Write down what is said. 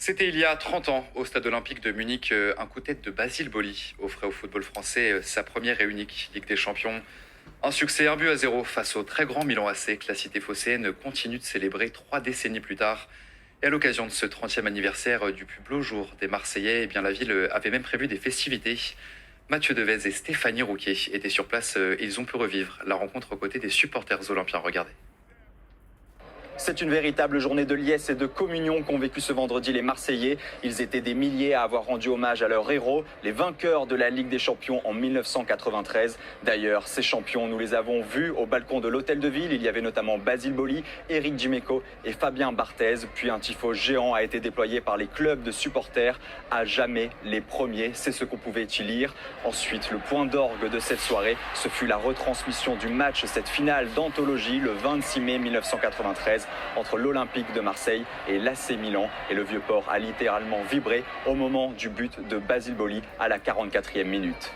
C'était il y a 30 ans, au stade olympique de Munich, un coup de tête de Basile Boli offrait au football français sa première et unique Ligue des Champions. Un succès 1-0 face au très grand Milan AC que la cité phocéenne continue de célébrer 3 décennies plus tard. Et à l'occasion de ce 30e anniversaire du plus beau jour des Marseillais, eh bien la ville avait même prévu des festivités. Mathieu Devez et Stéphanie Rouquier étaient sur place et ils ont pu revivre la rencontre aux côtés des supporters olympiens. Regardez. C'est une véritable journée de liesse et de communion qu'ont vécu ce vendredi les Marseillais. Ils étaient des milliers à avoir rendu hommage à leurs héros, les vainqueurs de la Ligue des Champions en 1993. D'ailleurs, ces champions, nous les avons vus au balcon de l'Hôtel de Ville. Il y avait notamment Basile Boli, Éric Dimeco et Fabien Barthez. Puis un tifo géant a été déployé par les clubs de supporters. À jamais les premiers, c'est ce qu'on pouvait y lire. Ensuite, le point d'orgue de cette soirée, ce fut la retransmission du match, cette finale d'anthologie le 26 mai 1993. Entre l'Olympique de Marseille et l'AC Milan. Et le Vieux-Port a littéralement vibré au moment du but de Basile Boli à la 44e minute.